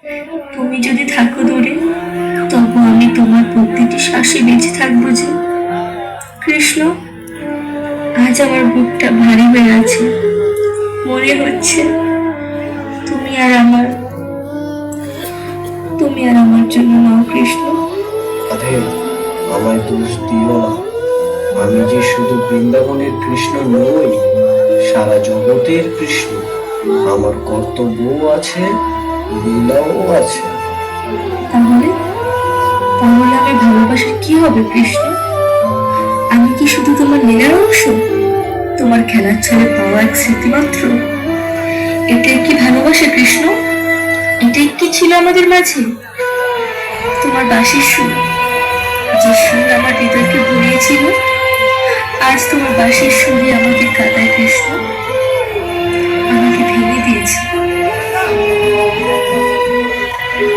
তুমি যদি থাকো দূরে, তবু আমি তোমার প্রতিটি শ্বাসে বেঁচে থাকবো যে। কৃষ্ণ, আজ আমার বুকটা ভারী হয়ে আছে। মনে হচ্ছে তুমি আর আমার তুমি আর আমার জন্য নাও কৃষ্ণ। রাধে, আমায় দোষ দিও না। আমি যে শুধু বৃন্দাবনের কৃষ্ণ নই, সারা জগতের কৃষ্ণ। আমার কর্তব্যও আছে, লীলাও আছে। তাহলে তাহলে আমার ভালোবাসার কি হবে কৃষ্ণ? আমি কি শুধু তোমার লীলার অংশ, তোমার খেলার ছলে পাওয়া এক স্মৃতি মাত্র? এটাই কি ভালোবাসা কৃষ্ণ? এটাই কি ছিল আমাদের মাঝে? তোমার বাঁশির সুর, যে সুর আমার হৃদয়কে ভরিয়েছিল, আজ তোমার বাঁশির সুরই আমাকে কাঁদায় কৃষ্ণ, আমাকে ভেঙে দিয়েছে।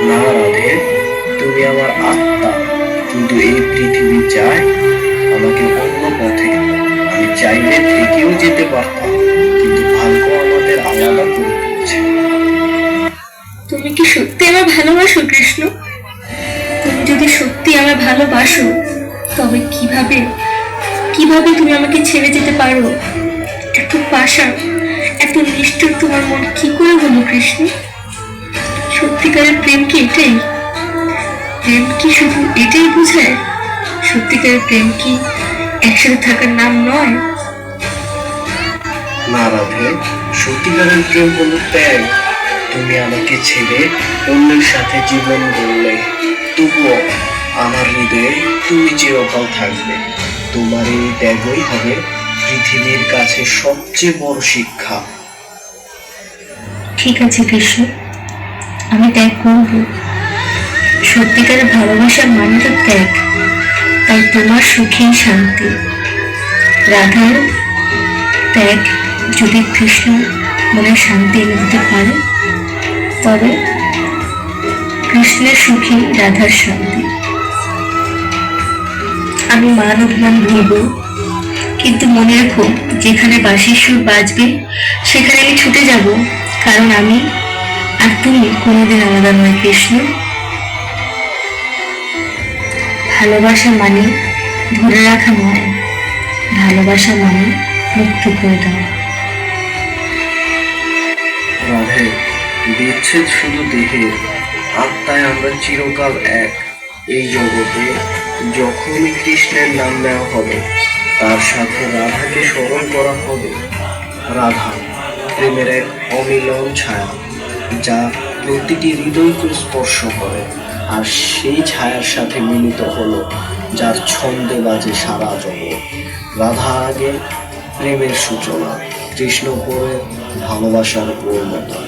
না রাধে, তুমি আমার আত্মা, কিন্তু এই পৃথিবী চায় আমাকে অন্য পথে। আমি চাইলে থেকেও যেতে পারতাম, কিন্তু ভাগ্য আমাদের আলাদা করে দিয়েছে। তুমি কি সত্যি আমার ভালোবাসো কৃষ্ণ? তুমি যদি সত্যি আমার ভালোবাসো, তবে কিভাবে কিভাবে তুমি আমাকে ছেড়ে যেতে পারো? এত পাষাণ, এত নিষ্ঠুর তোমার মন কি করে হলো কৃষ্ণ? সত্যিকারের প্রেম কি এটাই? প্রেম কি শুধু এটাই বোঝায়? সত্যিকারের প্রেম কি একসাথে থাকার নাম নয়? না রাধে, সত্যিকারের প্রেম হলো ত্যাগ। তুমি আমাকে ছেড়ে অন্যের সাথে জীবন গড়লে, তবুও আমার হৃদয়ে তুমি চিরকাল থাকবে। তোমার এই ত্যাগই হবে পৃথিবীর কাছে সবচেয়ে বড় শিক্ষা। ঠিক আছে কৃষ্ণ, আমি ত্যাগ করব। সত্যিকারের ভালোবাসার মানে তো ত্যাগ। তাই তোমার সুখেই শান্তি। রাধার ত্যাগ যদি কৃষ্ণ মনে শান্তি এনে দিতে পারে, তবে কৃষ্ণের সুখী রাধার শান্তি। আমি মান অভিমান ভুলব, কিন্তু মনে রেখো, যেখানে বাঁশির সুর বাজবে সেখানে আমি ছুটে যাব, কারণ আমি আর তুমি কোনোদিন আলাদা নয় কৃষ্ণ। ভালোবাসা মানে ধরে রাখা নয়, ভালোবাসা মানে মুক্ত করে দেওয়া। রাধে, বিচ্ছেদ শুধু দেহে, আত্মায় আমরা চিরকাল এক। এই জগতে যখনই কৃষ্ণের নাম নেওয়া হবে, তার সাথে রাধাকে স্মরণ করা হবে। রাধা প্রেমের এক অমিলন ছায়া, যা প্রতিটি হৃদয়কে স্পর্শ করে। আর সেই ছায়ার সাথে মিলিত হলো যার ছন্দে বাজে সারা জগৎ। রাধা আগে প্রেমের সূচনা, কৃষ্ণ পরে ভালোবাসার পূর্ণতা।